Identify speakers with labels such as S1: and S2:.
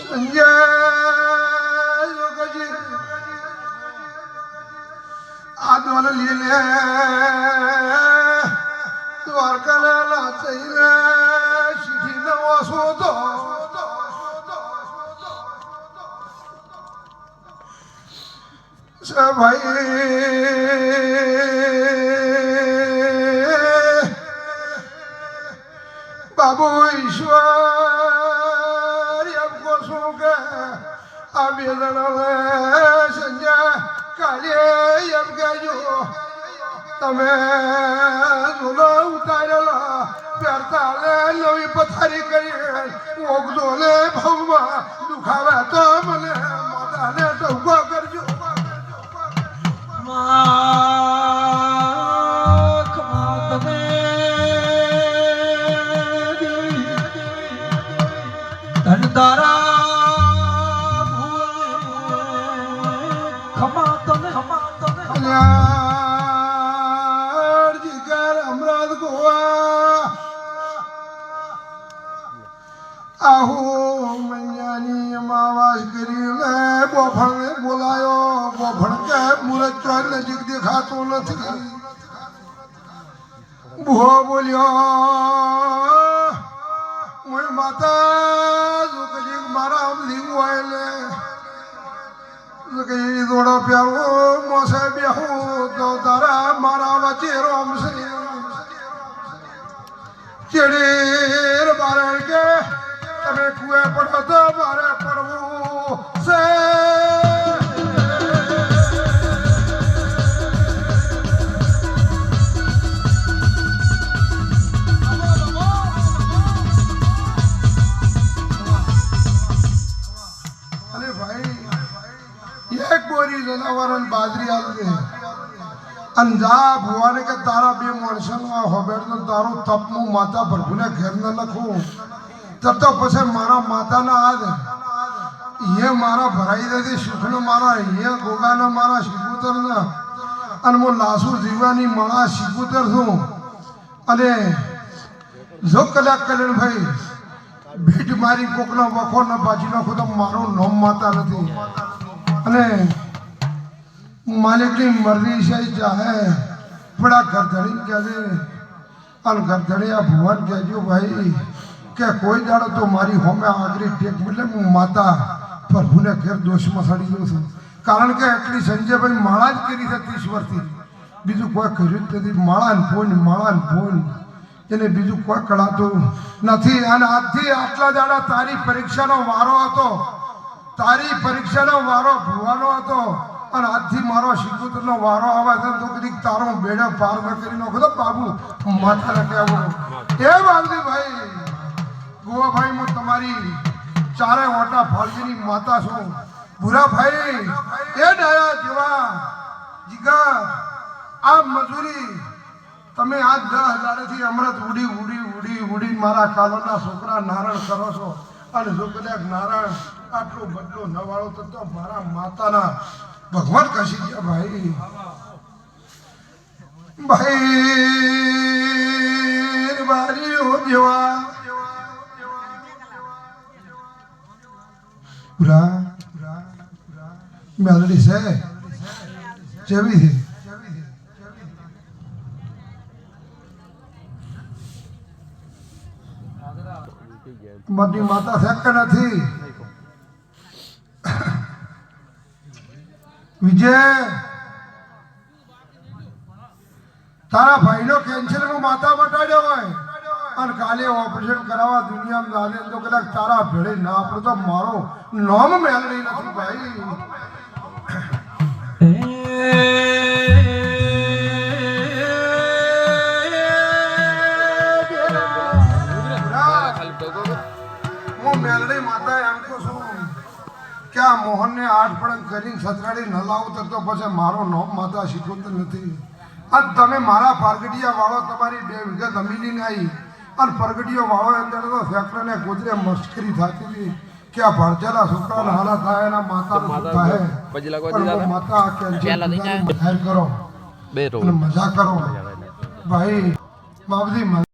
S1: સંજય યોગજી આદવલ લીલે દ્વારકા લાલા ચઈને શીઠી નવો સોતો ભાઈ બાબુ ઈશ્વર એમ કહો છું કે આ બે જણા સંજય કાલે એમ કહેજો તમે ઝૂલો ઉતારેલા પહેરતા નવી પથારી કરી ઓગદો ને ભાવમાં દુખાવે તો મને માતાને ટૂંકો કરજો. બોલાયો બોફણ કે મુરત ચોર નજીક દેખાતો નથી. બુહો બોલ્યો મોય માતા કદી મારા આમ લીવું હોય ને કઈ દોડો પ્યાવો મોસે બેહું તો તારા મારા વચ્ચે રોમશે ચેડેર બારણ કે તમે કુએ પડો તો મારે પડવું છે. બાજરી આવી ગઈ અને જા ભુવાને કે તારા બે માણસોનો હોબેડ તો તારું તપનું માતા પ્રભુને ઘેર ન લખું તો પછી મારા માતાના આદ એ મારા ભરાઈ દેતી સુખનો મારા એ ગોગાના મારા શિકુતરના અને હું લાસુ જીવાની માળા શિકુતર છું. અને જો કલાક કલ્યાણભાઈ ભીટ મારી કોકનો વખો ન બાજી નાખું તો મારું નોમ માતા નથી. અને માલિકની મરજી છે ચાહે બડા ગરધણી કહેજે અને ગરધણી આ ભુવન કહેજો ભાઈ કે કોઈ દાડો તો મારી હોમે આગરી ટેક એટલે હું માતા પ્રભુને ઘેર દોષમાં સડી ગયો છું. કારણ કે એટલી સંજયભાઈ માળા જ કરી છે 30 વર્ષથી, બીજું કોઈ કર્યું જ નથી. માળા ને ફોન એને બીજું કોઈ કળાતું નથી. અને આજથી આટલા દાડા તારી પરીક્ષાનો વારો હતો, તારી પરીક્ષાનો વારો ભુવાનો હતો અને આજથી મારો શિકુતરનો વારો આવે છે તો કદી તારો બેડો પાર ન કરી નાખો તો બાબુ માતાને કહેવું એ બાબુભાઈ ગોવાભાઈ હું તમારી ચારે ઓટા ફાળજીની માતા છું. ભૂરાભાઈ એ ડાયા જેવા જીગર આ મજૂરી તમે આ 10,000 થી અમૃત ઉડી મારા કાલોના છોકરા નારણ કરો છો. અને જો કદાચ નારાયણ આટલો બદલો ન વાળો તો મારા માતાના ભગવાન કશી ગયા ભાઈ. ભાઈ બારીઓ જેવા મેલડી છે જેવી છે મારી માતા છે કે નથી? વિજય તારા ભાઈનો કેન્સરમાં માતા બટાડ્યો હોય અને કાલે ઓપરેશન કરાવવા દુનિયામાં લાગે તો કદાચ તારા ભેળે ના આપણે તો મારો નોમ મેળવી નથી ભાઈ. હું મેલડી માતા એમ કહું છું કે આ મોહનને 8 પડંગ કરીને સતરાડી ન લાવું તો પછી મારો નોમ માતા શીખવતો નથી. આ તમે મારા પારગડિયા વાળો તમારી 2 વીઘા જમીન આવી અને પરગડીઓ વાળો અંદર તો ફેક્ટરને ગોદરે મસ્કરી થતી હતી કે આ ભણચેલા છોકરાના હાલા થાય એના માતા થાય માતા કરો મજા કરો ભાઈ બાબજી.